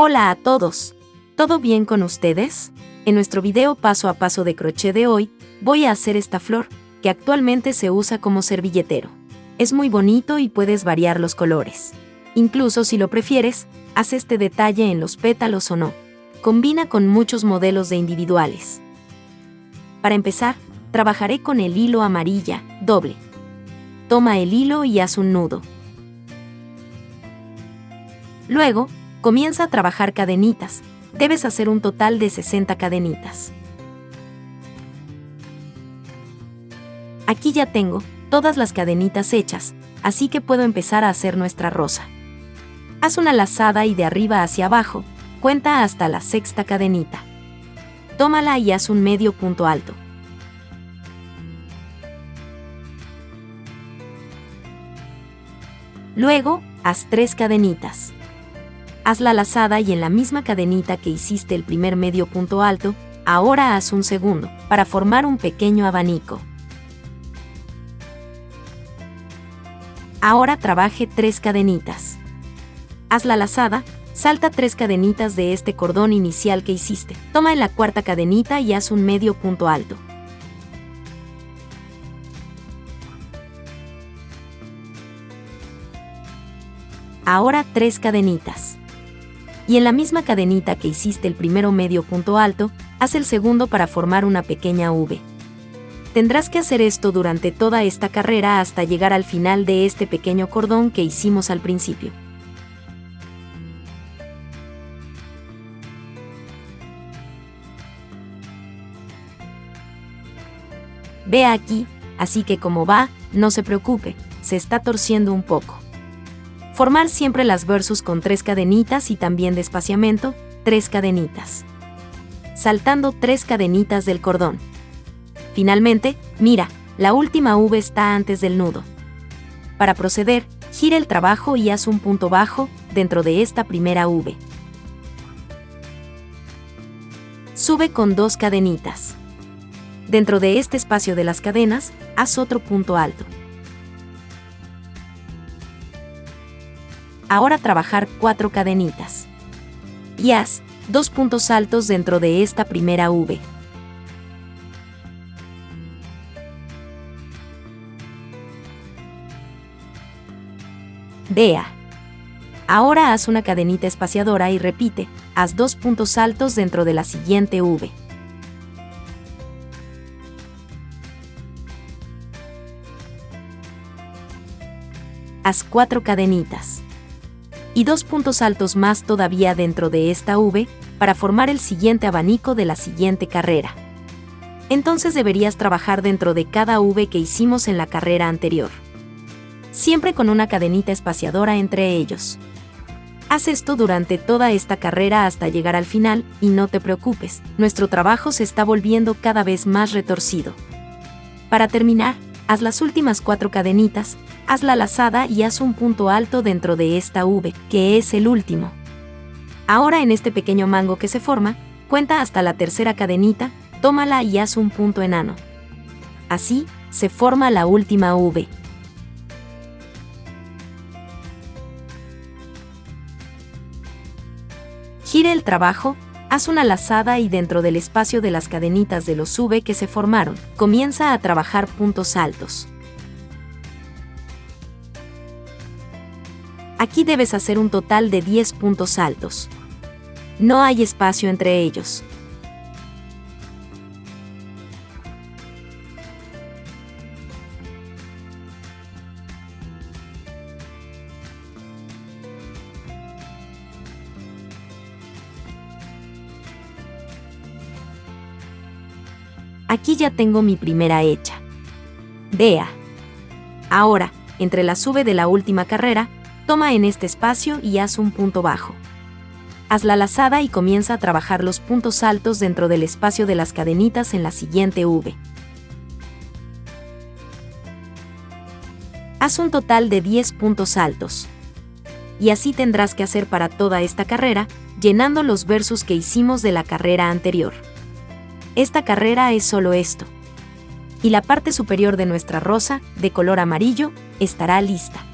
Hola a todos. ¿Todo bien con ustedes? En nuestro video paso a paso de crochet de hoy, voy a hacer esta flor, que actualmente se usa como servilletero. Es muy bonito y puedes variar los colores. Incluso si lo prefieres, haz este detalle en los pétalos o no. Combina con muchos modelos de individuales. Para empezar, trabajaré con el hilo amarilla, doble. Toma el hilo y haz un nudo. Luego, comienza a trabajar cadenitas. Debes hacer un total de 60 cadenitas. Aquí ya tengo todas las cadenitas hechas, así que puedo empezar a hacer nuestra rosa. Haz una lazada y de arriba hacia abajo, cuenta hasta la sexta cadenita. Tómala y haz un medio punto alto. Luego, haz 3 cadenitas. Haz la lazada y en la misma cadenita que hiciste el primer medio punto alto, ahora haz un segundo, para formar un pequeño abanico. Ahora trabaje 3 cadenitas. Haz la lazada, salta 3 cadenitas de este cordón inicial que hiciste. Toma en la cuarta cadenita y haz un medio punto alto. Ahora 3 cadenitas. Y en la misma cadenita que hiciste el primero medio punto alto, haz el segundo para formar una pequeña V. Tendrás que hacer esto durante toda esta carrera hasta llegar al final de este pequeño cordón que hicimos al principio. Ve aquí, así que como va, no se preocupe, se está torciendo un poco. Formar siempre las versus con 3 cadenitas y también de espaciamiento, 3 cadenitas. Saltando 3 cadenitas del cordón. Finalmente, mira, la última V está antes del nudo. Para proceder, gira el trabajo y haz un punto bajo dentro de esta primera V. Sube con 2 cadenitas. Dentro de este espacio de las cadenas, haz otro punto alto. Ahora trabajar 4 cadenitas. Y haz 2 puntos altos dentro de esta primera V. Vea. Ahora haz una cadenita espaciadora y repite, haz 2 puntos altos dentro de la siguiente V. Haz 4 cadenitas. Y 2 puntos altos más todavía dentro de esta V, para formar el siguiente abanico de la siguiente carrera. Entonces deberías trabajar dentro de cada V que hicimos en la carrera anterior. Siempre con una cadenita espaciadora entre ellos. Haz esto durante toda esta carrera hasta llegar al final, y no te preocupes, nuestro trabajo se está volviendo cada vez más retorcido. Para terminar, haz las últimas 4 cadenitas, haz la lazada y haz un punto alto dentro de esta V, que es el último. Ahora en este pequeño mango que se forma, cuenta hasta la tercera cadenita, tómala y haz un punto enano. Así, se forma la última V. Gira el trabajo, haz una lazada y dentro del espacio de las cadenitas de los V que se formaron, comienza a trabajar puntos altos. Aquí debes hacer un total de 10 puntos altos. No hay espacio entre ellos. Aquí ya tengo mi primera hecha. Vea. Ahora, entre la V de la última carrera, toma en este espacio y haz un punto bajo. Haz la lazada y comienza a trabajar los puntos altos dentro del espacio de las cadenitas en la siguiente V. Haz un total de 10 puntos altos. Y así tendrás que hacer para toda esta carrera, llenando los versos que hicimos de la carrera anterior. Esta carrera es solo esto. Y la parte superior de nuestra rosa, de color amarillo, estará lista.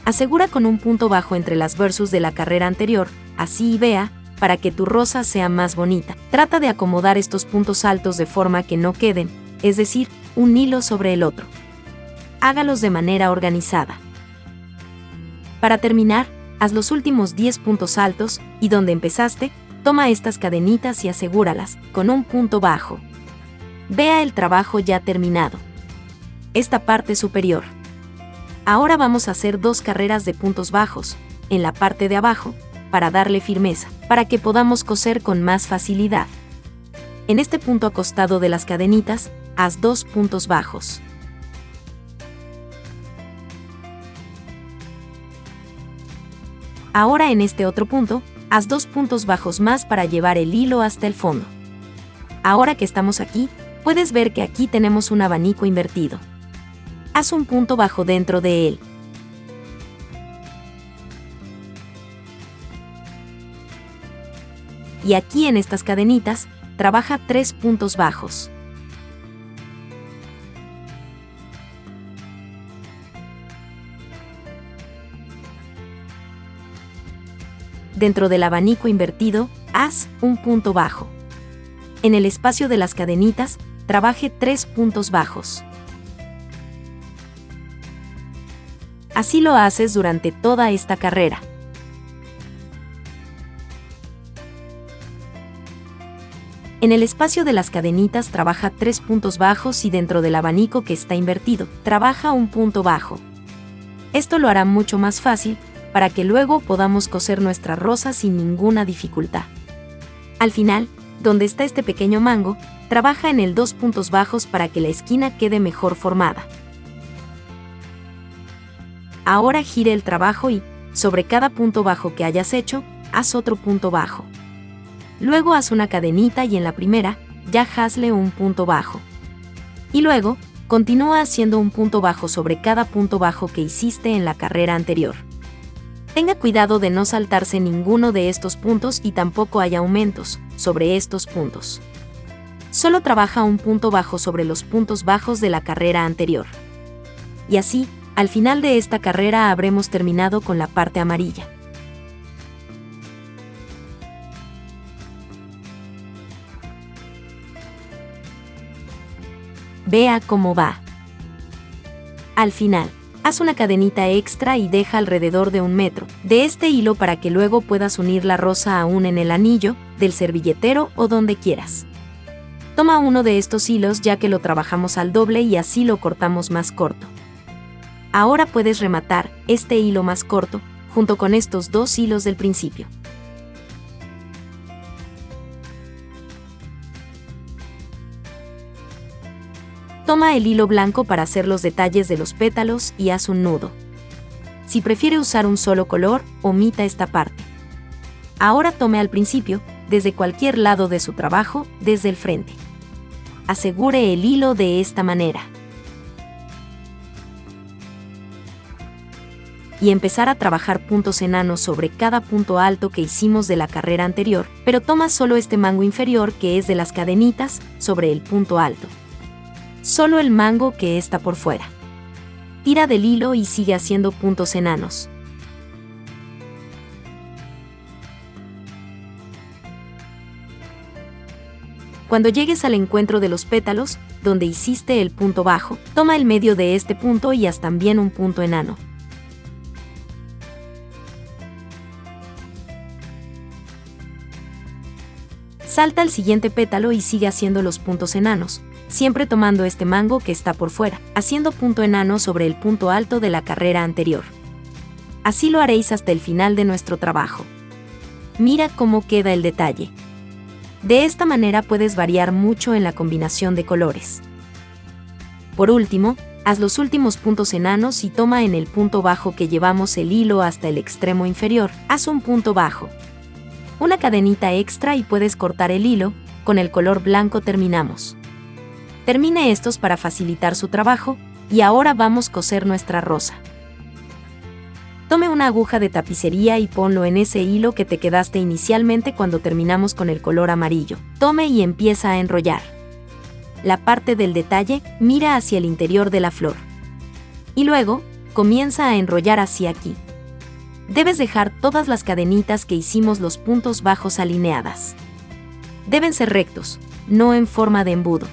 Asegura con un punto bajo entre las versus de la carrera anterior, así y vea, para que tu rosa sea más bonita. Trata de acomodar estos puntos altos de forma que no queden, es decir, un hilo sobre el otro. Hágalos de manera organizada. Para terminar, haz los últimos 10 puntos altos y donde empezaste, toma estas cadenitas y asegúralas con un punto bajo. Vea el trabajo ya terminado. Esta parte superior. Ahora vamos a hacer 2 carreras de puntos bajos, en la parte de abajo, para darle firmeza, para que podamos coser con más facilidad. En este punto acostado de las cadenitas, haz 2 puntos bajos. Ahora en este otro punto, haz 2 puntos bajos más para llevar el hilo hasta el fondo. Ahora que estamos aquí, puedes ver que aquí tenemos un abanico invertido. Haz un punto bajo dentro de él. Y aquí en estas cadenitas, trabaja 3 puntos bajos. Dentro del abanico invertido, haz un punto bajo. En el espacio de las cadenitas, trabaje 3 puntos bajos. Así lo haces durante toda esta carrera. En el espacio de las cadenitas trabaja 3 puntos bajos y dentro del abanico que está invertido, trabaja un punto bajo. Esto lo hará mucho más fácil, para que luego podamos coser nuestra rosa sin ninguna dificultad. Al final, donde está este pequeño mango, trabaja en el 2 puntos bajos para que la esquina quede mejor formada. Ahora gire el trabajo y, sobre cada punto bajo que hayas hecho, haz otro punto bajo. Luego haz una cadenita y en la primera, ya hazle un punto bajo. Y luego, continúa haciendo un punto bajo sobre cada punto bajo que hiciste en la carrera anterior. Tenga cuidado de no saltarse ninguno de estos puntos y tampoco hay aumentos sobre estos puntos. Solo trabaja un punto bajo sobre los puntos bajos de la carrera anterior. Y así, al final de esta carrera habremos terminado con la parte amarilla. Vea cómo va. Al final, haz una cadenita extra y deja alrededor de 1 metro de este hilo para que luego puedas unir la rosa aún en el anillo, del servilletero o donde quieras. Toma uno de estos hilos ya que lo trabajamos al doble y así lo cortamos más corto. Ahora puedes rematar este hilo más corto, junto con estos 2 hilos del principio. Toma el hilo blanco para hacer los detalles de los pétalos y haz un nudo. Si prefiere usar un solo color, omita esta parte. Ahora tome al principio, desde cualquier lado de su trabajo, desde el frente. Asegure el hilo de esta manera. Y empezar a trabajar puntos enanos sobre cada punto alto que hicimos de la carrera anterior, pero toma solo este mango inferior que es de las cadenitas, sobre el punto alto. Solo el mango que está por fuera. Tira del hilo y sigue haciendo puntos enanos. Cuando llegues al encuentro de los pétalos, donde hiciste el punto bajo, toma el medio de este punto y haz también un punto enano. Salta al siguiente pétalo y sigue haciendo los puntos enanos, siempre tomando este mango que está por fuera, haciendo punto enano sobre el punto alto de la carrera anterior. Así lo haréis hasta el final de nuestro trabajo. Mira cómo queda el detalle. De esta manera puedes variar mucho en la combinación de colores. Por último, haz los últimos puntos enanos y toma en el punto bajo que llevamos el hilo hasta el extremo inferior, haz un punto bajo. Una cadenita extra y puedes cortar el hilo, con el color blanco terminamos. Termine estos para facilitar su trabajo, y ahora vamos a coser nuestra rosa. Tome una aguja de tapicería y ponlo en ese hilo que te quedaste inicialmente cuando terminamos con el color amarillo. Tome y empieza a enrollar. La parte del detalle mira hacia el interior de la flor. Y luego, comienza a enrollar hacia aquí. Debes dejar todas las cadenitas que hicimos los puntos bajos alineadas. Deben ser rectos, no en forma de embudo.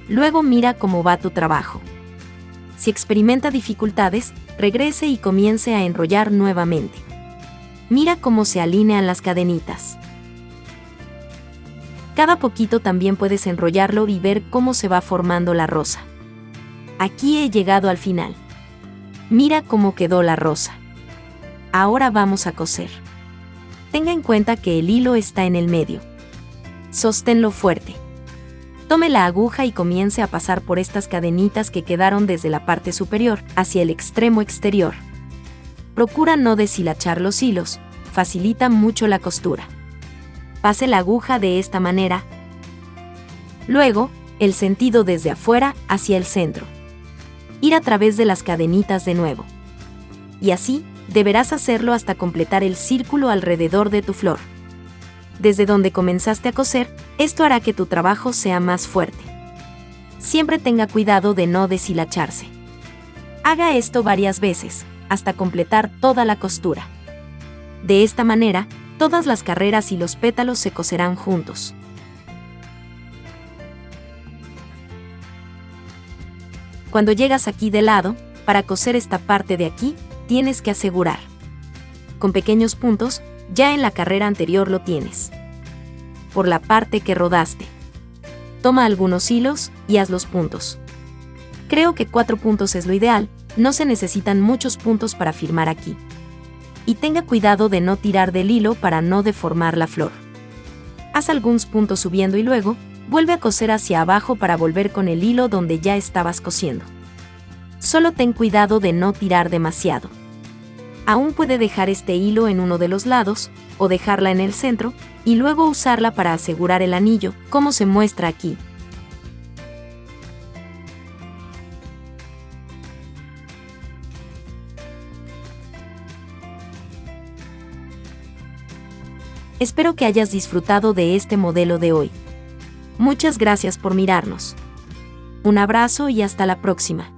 Luego mira cómo va tu trabajo. Si experimenta dificultades, regrese y comience a enrollar nuevamente. Mira cómo se alinean las cadenitas. Cada poquito también puedes enrollarlo y ver cómo se va formando la rosa. Aquí he llegado al final. Mira cómo quedó la rosa. Ahora vamos a coser. Tenga en cuenta que el hilo está en el medio. Sosténlo fuerte. Tome la aguja y comience a pasar por estas cadenitas que quedaron desde la parte superior hacia el extremo exterior. Procura no deshilachar los hilos, facilita mucho la costura. Pase la aguja de esta manera. Luego, el sentido desde afuera hacia el centro. Ir a través de las cadenitas de nuevo. Y así, deberás hacerlo hasta completar el círculo alrededor de tu flor. Desde donde comenzaste a coser, esto hará que tu trabajo sea más fuerte. Siempre tenga cuidado de no deshilacharse. Haga esto varias veces, hasta completar toda la costura. De esta manera, todas las carreras y los pétalos se coserán juntos. Cuando llegas aquí de lado, para coser esta parte de aquí, tienes que asegurar. Con pequeños puntos, ya en la carrera anterior lo tienes. Por la parte que rodaste. Toma algunos hilos y haz los puntos. Creo que 4 puntos es lo ideal, no se necesitan muchos puntos para firmar aquí. Y tenga cuidado de no tirar del hilo para no deformar la flor. Haz algunos puntos subiendo y luego, vuelve a coser hacia abajo para volver con el hilo donde ya estabas cosiendo. Solo ten cuidado de no tirar demasiado. Aún puede dejar este hilo en uno de los lados, o dejarla en el centro, y luego usarla para asegurar el anillo, como se muestra aquí. Espero que hayas disfrutado de este modelo de hoy. Muchas gracias por mirarnos. Un abrazo y hasta la próxima.